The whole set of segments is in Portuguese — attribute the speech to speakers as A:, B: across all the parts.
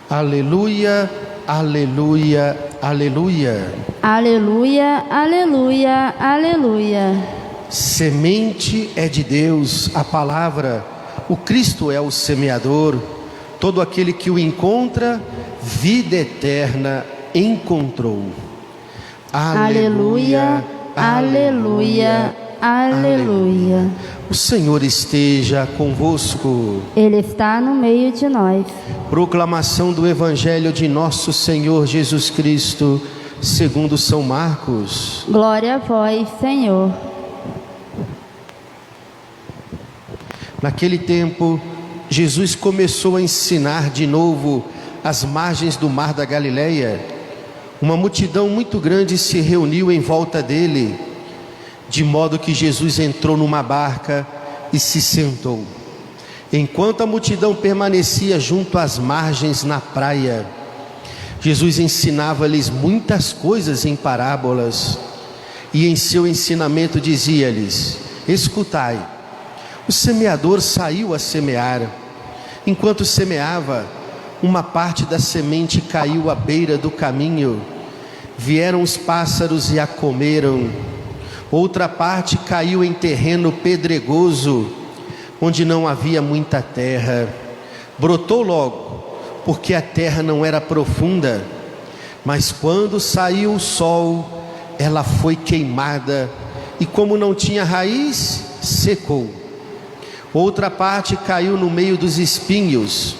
A: Aleluia, aleluia, aleluia.
B: Aleluia, aleluia, aleluia.
A: Semente é de Deus, a palavra, o Cristo é o semeador. Todo aquele que o encontra, vida eterna encontrou.
B: Aleluia, aleluia, aleluia.
A: O Senhor esteja convosco.
B: Ele está no meio de nós.
A: Proclamação do Evangelho de nosso Senhor Jesus Cristo, segundo São Marcos.
B: Glória a vós, Senhor.
A: Naquele tempo, Jesus começou a ensinar de novo às margens do mar da Galileia. Uma multidão muito grande se reuniu em volta dele, de modo que Jesus entrou numa barca e se sentou. Enquanto a multidão permanecia junto às margens na praia, Jesus ensinava-lhes muitas coisas em parábolas, e em seu ensinamento dizia-lhes: escutai, o semeador saiu a semear. Enquanto semeava, uma parte da semente caiu à beira do caminho. Vieram os pássaros e a comeram. Outra parte caiu em terreno pedregoso, onde não havia muita terra. Brotou logo, porque a terra não era profunda. Mas quando saiu o sol, ela foi queimada, e como não tinha raiz, secou. Outra parte caiu no meio dos espinhos.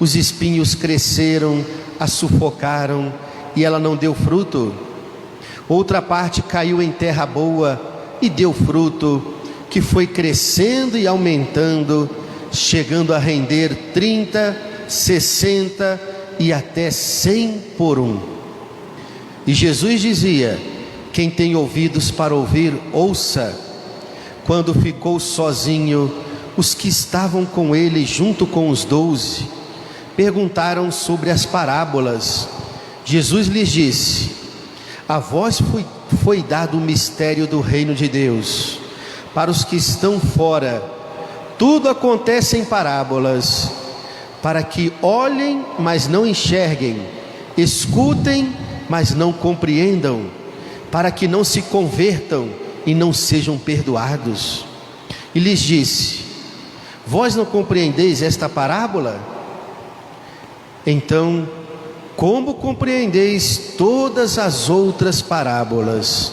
A: Os espinhos cresceram, a sufocaram, e ela não deu fruto. Outra parte caiu em terra boa e deu fruto, que foi crescendo e aumentando, chegando a render 30, 60 e até 100 por um. E Jesus dizia: quem tem ouvidos para ouvir, ouça. Quando ficou sozinho, os que estavam com ele, junto com os 12, perguntaram sobre as parábolas. Jesus lhes disse: a vós foi dado o mistério do reino de Deus. Para os que estão fora, tudo acontece em parábolas, para que olhem, mas não enxerguem, escutem, mas não compreendam, para que não se convertam e não sejam perdoados. E lhes disse: vós não compreendeis esta parábola? Então, como compreendeis todas as outras parábolas?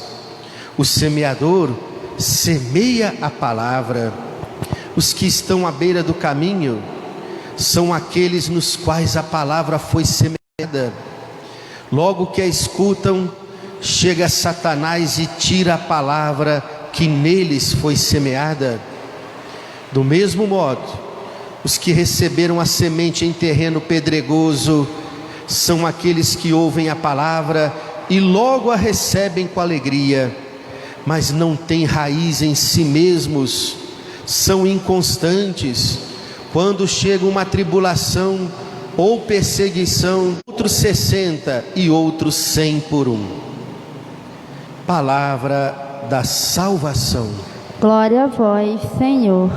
A: O semeador semeia a palavra. Os que estão à beira do caminho são aqueles nos quais a palavra foi semeada. Logo que a escutam, chega Satanás e tira a palavra que neles foi semeada. Do mesmo modo, os que receberam a semente em terreno pedregoso são aqueles que ouvem a palavra e logo a recebem com alegria, mas não têm raiz em si mesmos, são inconstantes. Quando chega uma tribulação ou perseguição, outros 60 e outros 100 por um. Palavra da salvação.
B: Glória a vós, Senhor.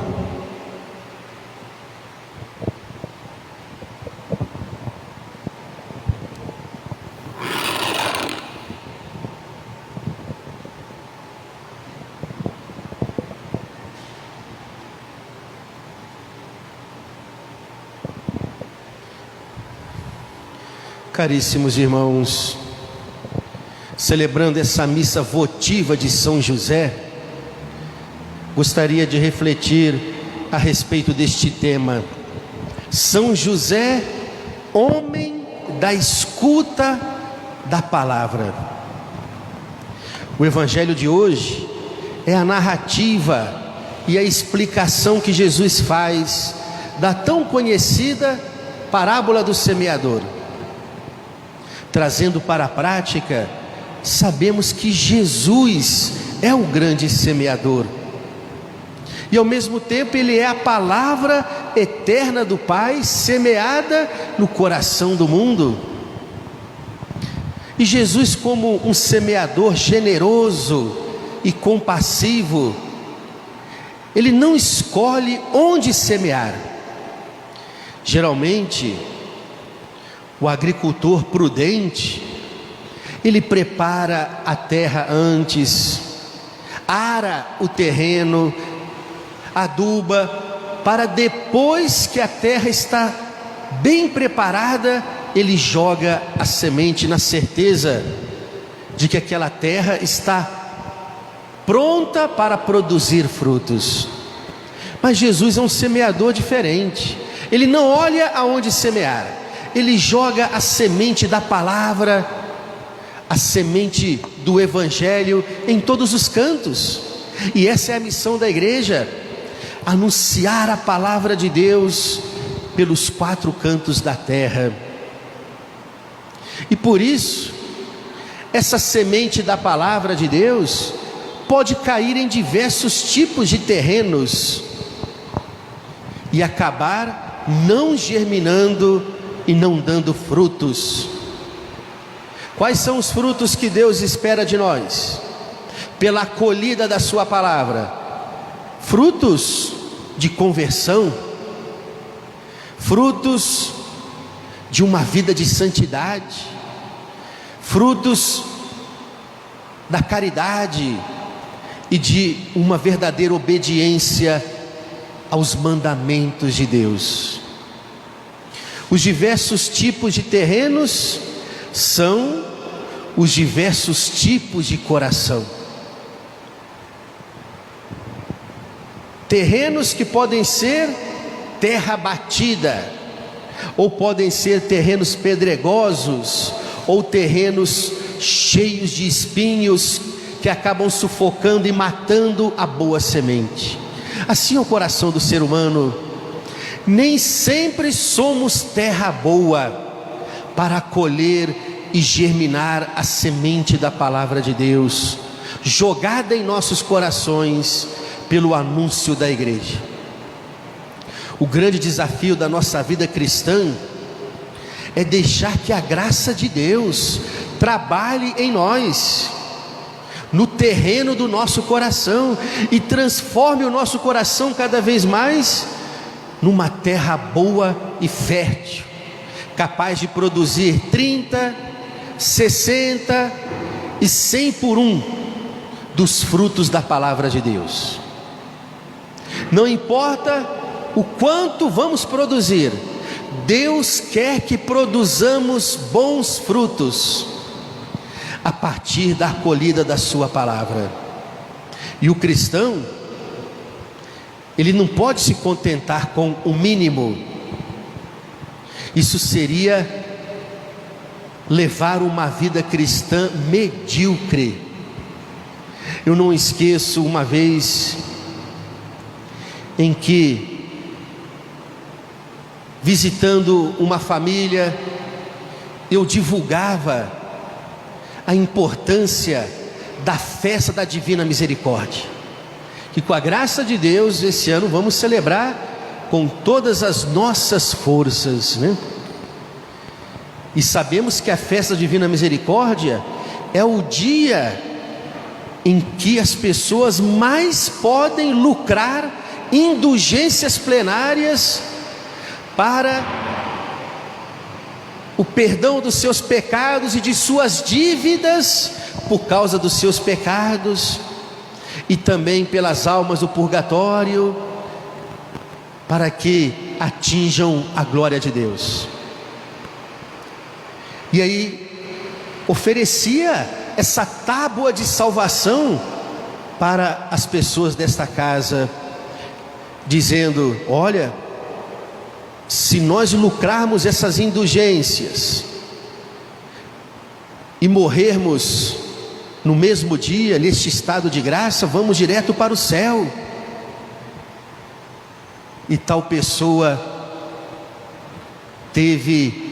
A: Caríssimos irmãos, celebrando essa missa votiva de São José, gostaria de refletir a respeito deste tema. São José, homem da escuta da palavra. O Evangelho de hoje é a narrativa e a explicação que Jesus faz da tão conhecida parábola do semeador. Trazendo para a prática, sabemos que Jesus é o grande semeador, e ao mesmo tempo Ele é a palavra eterna do Pai, semeada no coração do mundo. E Jesus, como um semeador generoso e compassivo, Ele não escolhe onde semear. Geralmente, O agricultor prudente, ele prepara a terra antes, ara o terreno, aduba, para depois que a terra está bem preparada, ele joga a semente na certeza de que aquela terra está pronta para produzir frutos. Mas Jesus é um semeador diferente. Ele não olha aonde semear, ele joga a semente da palavra, a semente do evangelho em todos os cantos. E essa é a missão da igreja: anunciar a palavra de Deus pelos 4 cantos da terra. E por isso, essa semente da palavra de Deus pode cair em diversos tipos de terrenos e acabar não germinando e não dando frutos. Quais são os frutos que Deus espera de nós pela acolhida da sua palavra? Frutos de conversão, frutos de uma vida de santidade, frutos da caridade e de uma verdadeira obediência aos mandamentos de Deus. Os diversos tipos de terrenos são os diversos tipos de coração. Terrenos que podem ser terra batida, ou podem ser terrenos pedregosos, ou terrenos cheios de espinhos que acabam sufocando e matando a boa semente. Assim é o coração do ser humano. Nem sempre somos terra boa para acolher e germinar a semente da palavra de Deus, jogada em nossos corações pelo anúncio da igreja. O grande desafio da nossa vida cristã é deixar que a graça de Deus trabalhe em nós, no terreno do nosso coração, e transforme o nosso coração cada vez mais numa terra boa e fértil, capaz de produzir 30, 60 e 100 por 1 dos frutos da palavra de Deus. Não importa o quanto vamos produzir, Deus quer que produzamos bons frutos a partir da acolhida da sua palavra. E o cristão, ele não pode se contentar com o mínimo. Isso seria levar uma vida cristã medíocre. Eu não esqueço uma vez em que, visitando uma família, eu divulgava a importância da festa da Divina Misericórdia, que com a graça de Deus esse ano vamos celebrar com todas as nossas forças, né? E sabemos que a festa da Divina Misericórdia é o dia em que as pessoas mais podem lucrar indulgências plenárias para o perdão dos seus pecados e de suas dívidas por causa dos seus pecados, e também pelas almas do purgatório, para que atinjam a glória de Deus. E aí oferecia essa tábua de salvação para as pessoas desta casa, dizendo: olha, se nós lucrarmos essas indulgências e morrermos no mesmo dia, neste estado de graça, vamos direto para o céu. E tal pessoa teve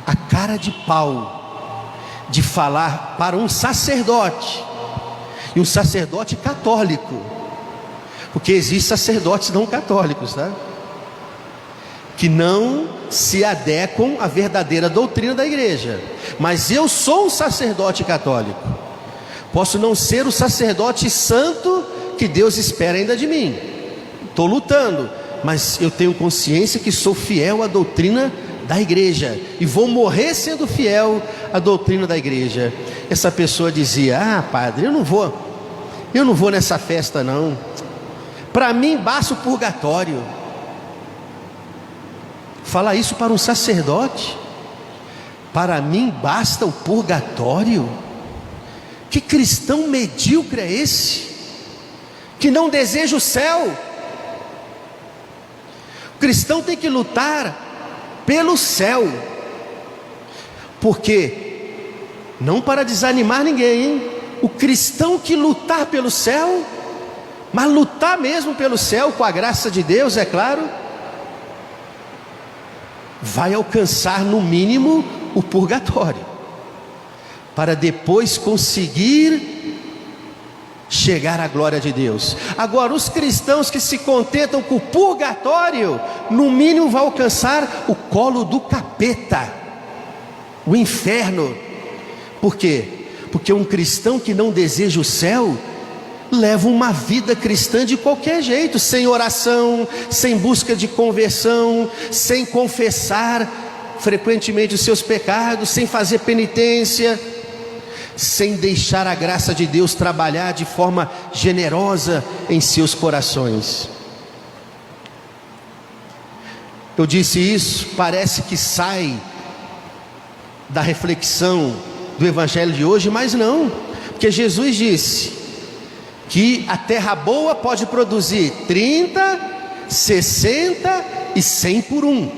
A: a cara de pau de falar para um sacerdote, e um sacerdote católico, porque existem sacerdotes não católicos, tá? Que não se adequam à verdadeira doutrina da igreja. Mas eu sou um sacerdote católico, posso não ser o sacerdote santo que Deus espera ainda de mim, estou lutando, mas eu tenho consciência que sou fiel à doutrina da igreja e vou morrer sendo fiel à doutrina da igreja. Essa pessoa dizia: ah, padre, eu não vou nessa festa não, para mim basta o purgatório. Falar isso para um sacerdote: para mim basta o purgatório? Que cristão medíocre é esse, que não deseja o céu? O cristão tem que lutar pelo céu, porque, não para desanimar ninguém, hein? O cristão que lutar pelo céu, mas lutar mesmo pelo céu, com a graça de Deus, é claro, vai alcançar no mínimo o purgatório, para depois conseguir chegar à glória de Deus. Agora, os cristãos que se contentam com o purgatório, no mínimo vai alcançar o colo do capeta, o inferno. Por quê? Porque um cristão que não deseja o céu leva uma vida cristã de qualquer jeito, sem oração, sem busca de conversão, sem confessar frequentemente os seus pecados, sem fazer penitência, sem deixar a graça de Deus trabalhar de forma generosa em seus corações. Eu disse isso, parece que sai da reflexão do evangelho de hoje, mas não, porque Jesus disse que a terra boa pode produzir 30, 60 e 100 por um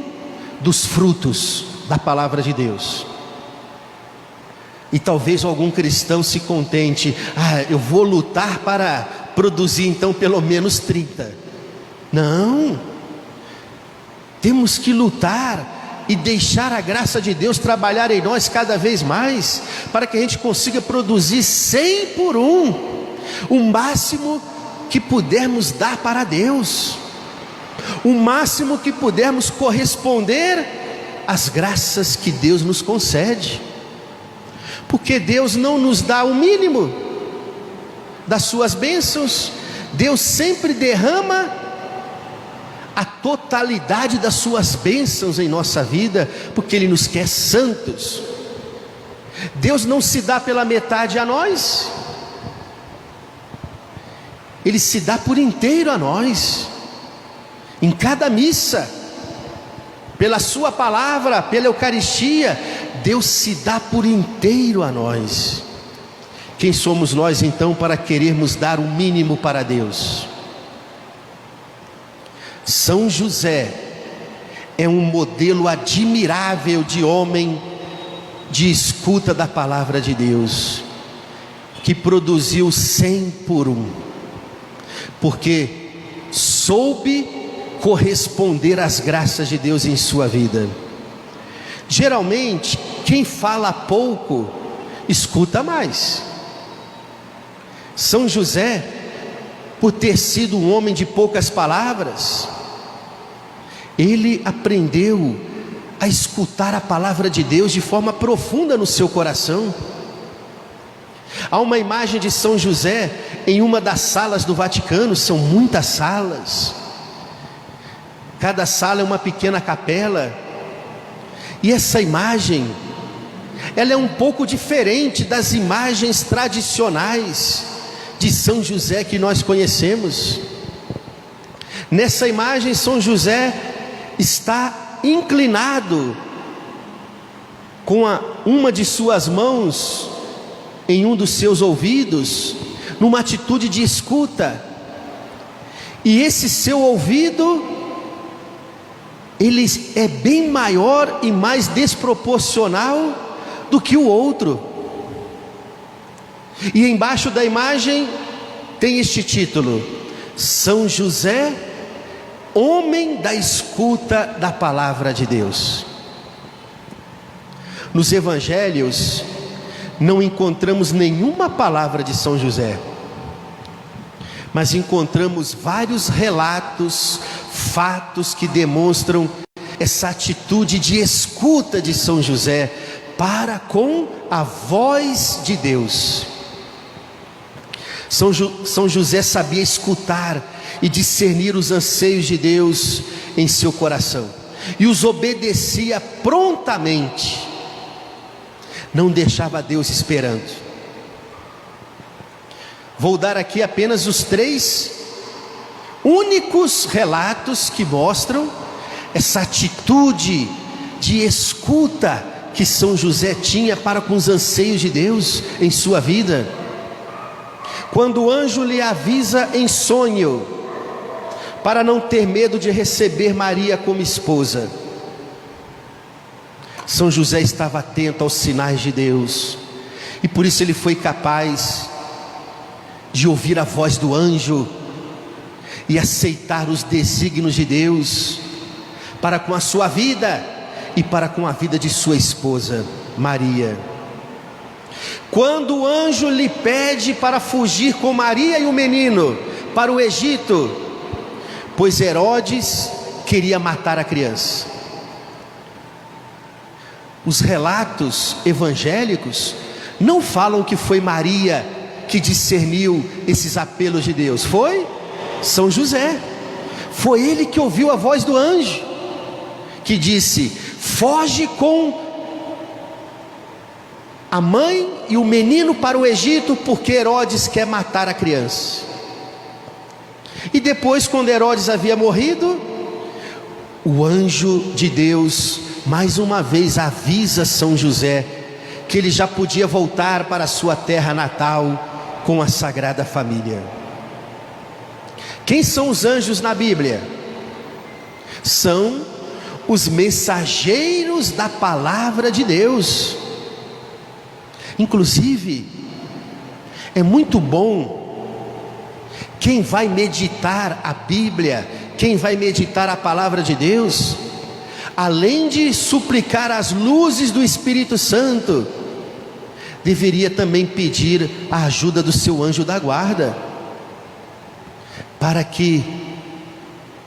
A: dos frutos da palavra de Deus. E talvez algum cristão se contente: ah, eu vou lutar para produzir então pelo menos 30. Não, temos que lutar e deixar a graça de Deus trabalhar em nós cada vez mais, para que a gente consiga produzir 100 por um, o máximo que pudermos dar para Deus, o máximo que pudermos corresponder às graças que Deus nos concede. Porque Deus não nos dá o mínimo das suas bênçãos, Deus sempre derrama a totalidade das suas bênçãos em nossa vida, porque Ele nos quer santos. Deus não se dá pela metade a nós, Ele se dá por inteiro a nós, em cada missa, pela sua palavra, pela Eucaristia, Deus se dá por inteiro a nós. Quem somos nós então para querermos dar o mínimo para Deus? São José é um modelo admirável de homem de escuta da palavra de Deus, que produziu 100 por um, porque soube corresponder às graças de Deus em sua vida. Geralmente, quem fala pouco, escuta mais. São José, por ter sido um homem de poucas palavras, ele aprendeu a escutar a palavra de Deus de forma profunda no seu coração. Há uma imagem de São José em uma das salas do Vaticano, são muitas salas, cada sala é uma pequena capela, e essa imagem, ela é um pouco diferente das imagens tradicionais de São José que nós conhecemos. Nessa imagem, São José está inclinado, com uma de suas mãos em um dos seus ouvidos, numa atitude de escuta, e esse seu ouvido, ele é bem maior e mais desproporcional do que o outro. E embaixo da imagem tem este título: São José, homem da escuta da palavra de Deus. Nos evangelhos não encontramos nenhuma palavra de São José, mas encontramos vários relatos, fatos que demonstram essa atitude de escuta de São José para com a voz de Deus. São José sabia escutar e discernir os anseios de Deus em seu coração. e os obedecia prontamente. Não deixava Deus esperando. Vou dar aqui apenas os 3 únicos relatos que mostram essa atitude de escuta que São José tinha para com os anseios de Deus em sua vida. Quando o anjo lhe avisa em sonho, para não ter medo de receber Maria como esposa, São José estava atento aos sinais de Deus, e por isso ele foi capaz de ouvir a voz do anjo e aceitar os desígnios de Deus para com a sua vida e para com a vida de sua esposa Maria. Quando o anjo lhe pede para fugir com Maria e o menino para o Egito, pois Herodes queria matar a criança. Os relatos evangélicos não falam que foi Maria que discerniu esses apelos de Deus. Foi São José. Foi ele que ouviu a voz do anjo, que disse: foge com a mãe e o menino para o Egito, porque Herodes quer matar a criança. E depois, quando Herodes havia morrido, o anjo de Deus mais uma vez avisa São José que ele já podia voltar para a sua terra natal com a Sagrada Família. Quem são os anjos na Bíblia? São os mensageiros da palavra de Deus. Inclusive, é muito bom quem vai meditar a Bíblia, quem vai meditar a palavra de Deus, além de suplicar as luzes do Espírito Santo, deveria também pedir a ajuda do seu anjo da guarda, para que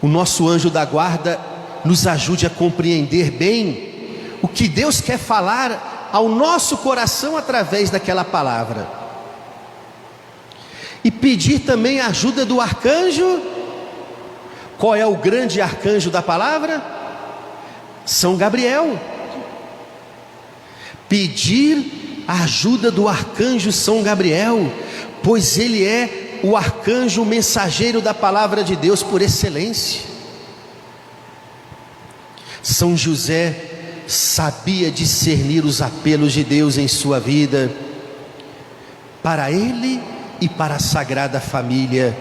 A: o nosso anjo da guarda nos ajude a compreender bem o que Deus quer falar ao nosso coração através daquela palavra. E pedir também a ajuda do arcanjo. Qual é o grande arcanjo da palavra? São Gabriel. Pedir a ajuda do arcanjo São Gabriel, pois ele é o arcanjo mensageiro da palavra de Deus por excelência. São José sabia discernir os apelos de Deus em sua vida, para ele e para a Sagrada Família,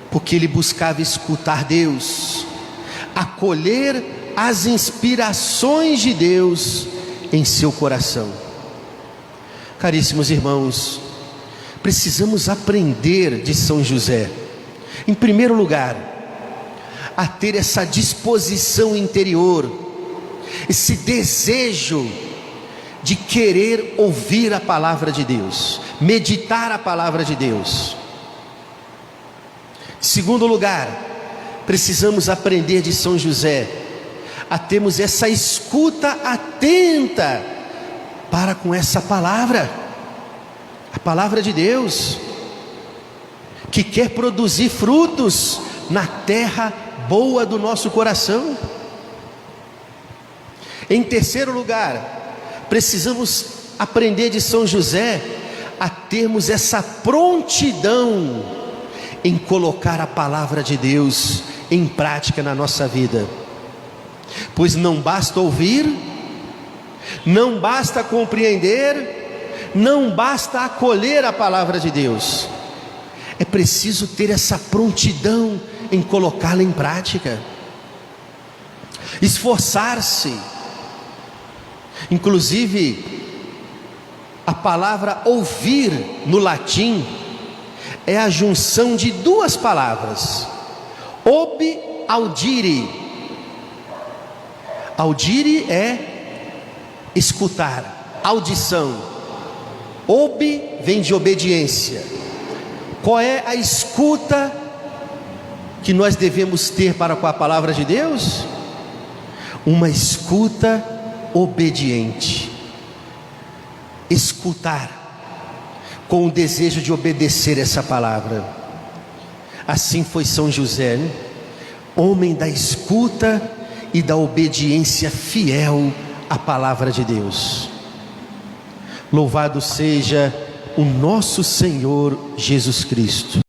A: porque ele buscava escutar Deus, acolher as inspirações de Deus em seu coração. Caríssimos irmãos, precisamos aprender de São José, em primeiro lugar, a ter essa disposição interior, esse desejo de querer ouvir a palavra de Deus, meditar a palavra de Deus. Em segundo lugar, precisamos aprender de São José a termos essa escuta atenta para com essa palavra, a palavra de Deus, que quer produzir frutos na terra boa do nosso coração. Em terceiro lugar, precisamos aprender de São José a termos essa prontidão em colocar a palavra de Deus em prática na nossa vida, pois não basta ouvir, não basta compreender, não basta acolher a palavra de Deus, é preciso ter essa prontidão em colocá-la em prática, esforçar-se. Inclusive, a palavra ouvir no latim é a junção de duas palavras, ob audire. Audire é escutar, audição. Ob vem de obediência. Qual é a escuta que nós devemos ter para com a palavra de Deus? Uma escuta obediente. Escutar com o desejo de obedecer essa palavra. Assim foi São José, né? Homem da escuta e da obediência fiel à palavra de Deus. Louvado seja o nosso Senhor Jesus Cristo.